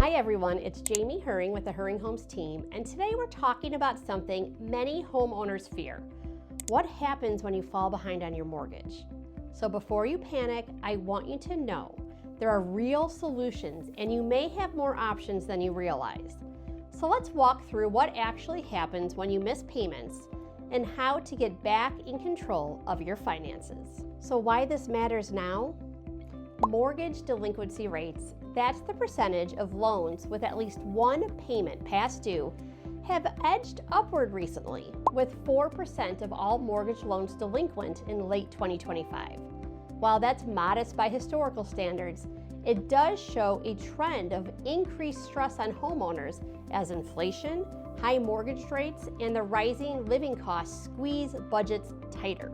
Hi everyone, it's Jamie Hering with the Hering Homes team, and today we're talking about something many homeowners fear. What happens when you fall behind on your mortgage? So before you panic, I want you to know there are real solutions and you may have more options than you realize. So let's walk through what actually happens when you miss payments and how to get back in control of your finances. So why this matters now? Mortgage delinquency rates, that's the percentage of loans with at least one payment past due, have edged upward recently, with 4% of all mortgage loans delinquent in late 2025. While that's modest by historical standards, it does show a trend of increased stress on homeowners as inflation, high mortgage rates, and the rising living costs squeeze budgets tighter.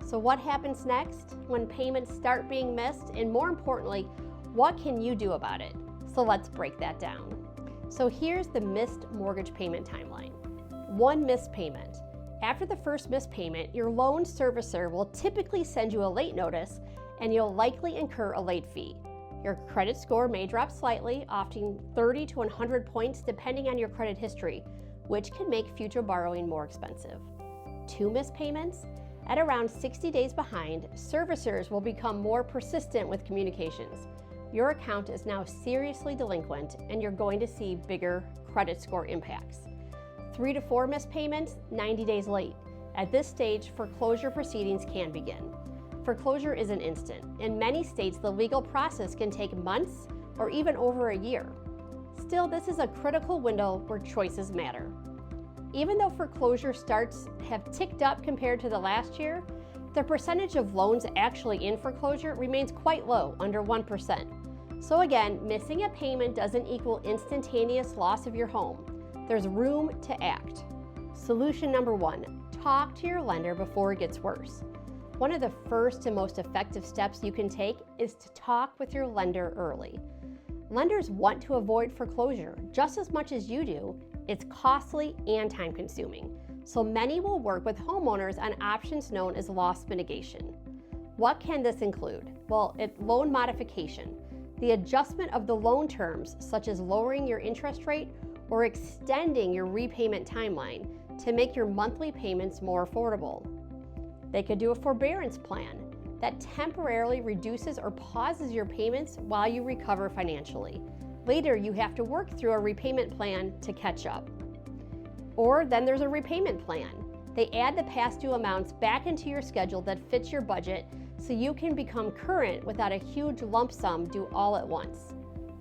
So what happens next when payments start being missed, and more importantly, what can you do about it? So let's break that down. So here's the missed mortgage payment timeline. One missed payment. After the first missed payment, your loan servicer will typically send you a late notice and you'll likely incur a late fee. Your credit score may drop slightly, often 30 to 100 points depending on your credit history, which can make future borrowing more expensive. Two missed payments? At around 60 days behind, servicers will become more persistent with communications. Your account is now seriously delinquent and you're going to see bigger credit score impacts. 3 to 4 missed payments, 90 days late. At this stage, foreclosure proceedings can begin. Foreclosure isn't instant. In many states, the legal process can take months or even over a year. Still, this is a critical window where choices matter. Even though foreclosure starts have ticked up compared to the last year, the percentage of loans actually in foreclosure remains quite low, under 1%. So again, missing a payment doesn't equal instantaneous loss of your home. There's room to act. Solution number 1, talk to your lender before it gets worse. One of the first and most effective steps you can take is to talk with your lender early. Lenders want to avoid foreclosure just as much as you do. It's costly and time-consuming, so many will work with homeowners on options known as loss mitigation. What can this include? Well, loan modification, the adjustment of the loan terms, such as lowering your interest rate or extending your repayment timeline to make your monthly payments more affordable. They could do a forbearance plan that temporarily reduces or pauses your payments while you recover financially. Later, you have to work through a repayment plan to catch up. Or then there's a repayment plan. They add the past due amounts back into your schedule that fits your budget so you can become current without a huge lump sum due all at once.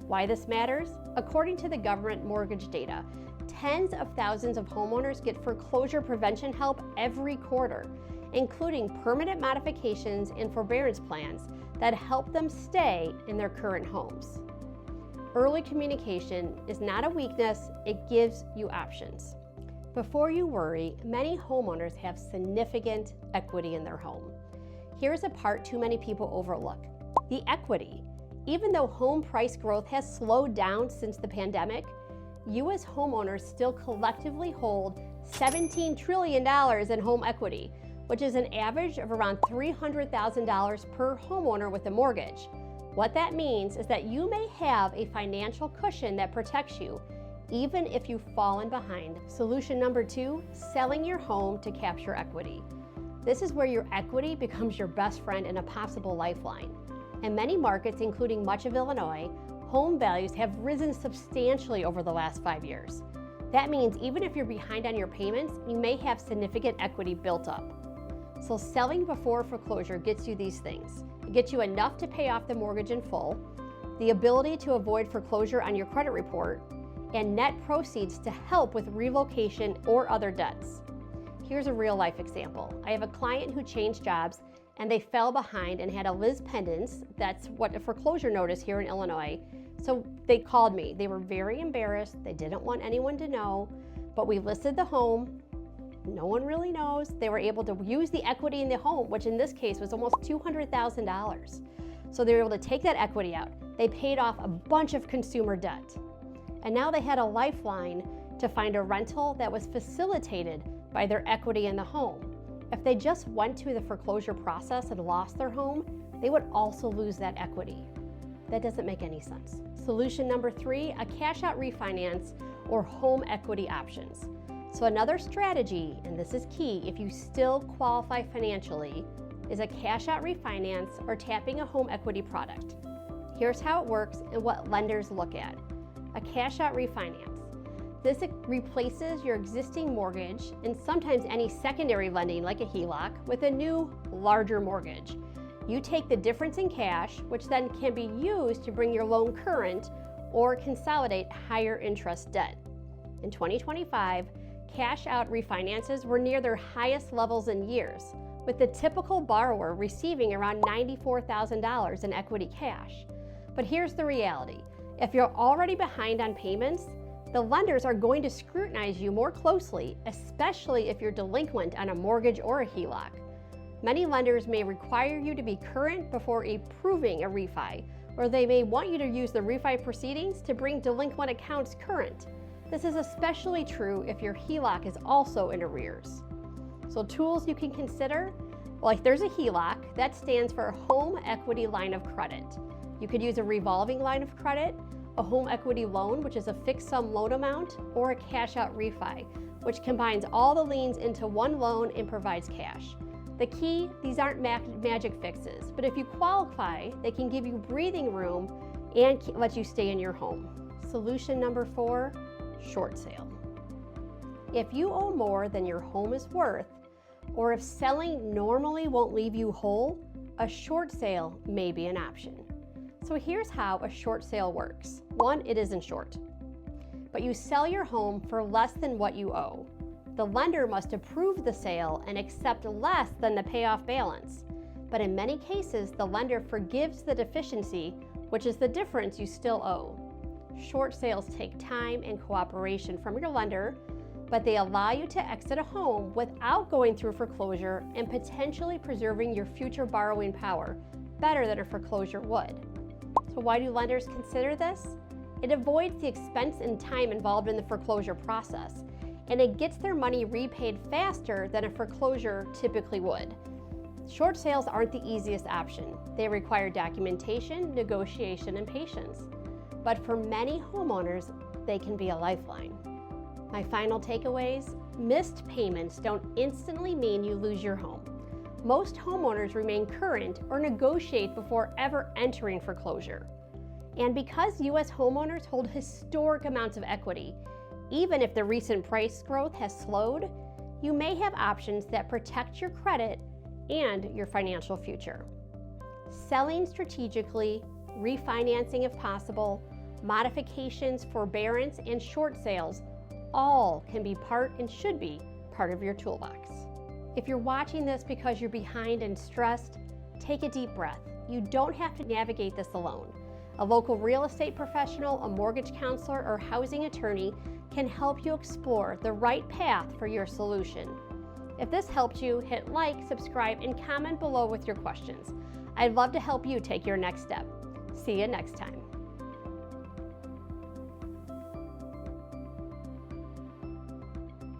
Why this matters? According to the government mortgage data, tens of thousands of homeowners get foreclosure prevention help every quarter, including permanent modifications and forbearance plans that help them stay in their current homes. Early communication is not a weakness, it gives you options. Before you worry, many homeowners have significant equity in their home. Here's a part too many people overlook: the equity. Even though home price growth has slowed down since the pandemic, you as homeowners still collectively hold $17 trillion in home equity, which is an average of around $300,000 per homeowner with a mortgage. What that means is that you may have a financial cushion that protects you, even if you've fallen behind. Solution number 2, selling your home to capture equity. This is where your equity becomes your best friend and a possible lifeline. In many markets, including much of Illinois, home values have risen substantially over the last 5 years. That means even if you're behind on your payments, you may have significant equity built up. So selling before foreclosure gets you these things. It gets you enough to pay off the mortgage in full, the ability to avoid foreclosure on your credit report, and net proceeds to help with relocation or other debts. Here's a real life example. I have a client who changed jobs and they fell behind and had a lis pendens, that's what a foreclosure notice here in Illinois. So they called me. They were very embarrassed. They didn't want anyone to know, but we listed the home. No one really knows. They were able to use the equity in the home, which in this case was almost $200,000. So they were able to take that equity out. They paid off a bunch of consumer debt. And now they had a lifeline to find a rental that was facilitated by their equity in the home. If they just went to the foreclosure process and lost their home, they would also lose that equity. That doesn't make any sense. Solution number 3, a cash out refinance or home equity options. So another strategy, and this is key if you still qualify financially, is a cash out refinance or tapping a home equity product. Here's how it works and what lenders look at. A cash out refinance. This replaces your existing mortgage and sometimes any secondary lending like a HELOC with a new, larger mortgage. You take the difference in cash, which then can be used to bring your loan current or consolidate higher interest debt. In 2025, cash out refinances were near their highest levels in years, with the typical borrower receiving around $94,000 in equity cash. But here's the reality. If you're already behind on payments, the lenders are going to scrutinize you more closely, especially if you're delinquent on a mortgage or a HELOC. Many lenders may require you to be current before approving a refi, or they may want you to use the refi proceedings to bring delinquent accounts current. This is especially true if your HELOC is also in arrears. So tools you can consider, like there's a HELOC, that stands for Home Equity Line of Credit. You could use a revolving line of credit, a home equity loan, which is a fixed sum loan amount, or a cash out refi, which combines all the liens into one loan and provides cash. The key, these aren't magic fixes, but if you qualify, they can give you breathing room and let you stay in your home. Solution number 4, short sale. If you owe more than your home is worth, or if selling normally won't leave you whole, a short sale may be an option. So here's how a short sale works. 1, it isn't short, but you sell your home for less than what you owe. The lender must approve the sale and accept less than the payoff balance. But in many cases, the lender forgives the deficiency, which is the difference you still owe. Short sales take time and cooperation from your lender, but they allow you to exit a home without going through foreclosure and potentially preserving your future borrowing power better than a foreclosure would. So why do lenders consider this? It avoids the expense and time involved in the foreclosure process, and it gets their money repaid faster than a foreclosure typically would. Short sales aren't the easiest option. They require documentation, negotiation, and patience. But for many homeowners, they can be a lifeline. My final takeaways: missed payments don't instantly mean you lose your home. Most homeowners remain current or negotiate before ever entering foreclosure. And because U.S. homeowners hold historic amounts of equity, even if the recent price growth has slowed, you may have options that protect your credit and your financial future. Selling strategically, refinancing if possible, modifications, forbearance, and short sales all can be part and should be part of your toolbox. If you're watching this because you're behind and stressed, take a deep breath. You don't have to navigate this alone. A local real estate professional, a mortgage counselor, or housing attorney can help you explore the right path for your solution. If this helped you, hit like, subscribe, and comment below with your questions. I'd love to help you take your next step. See you next time.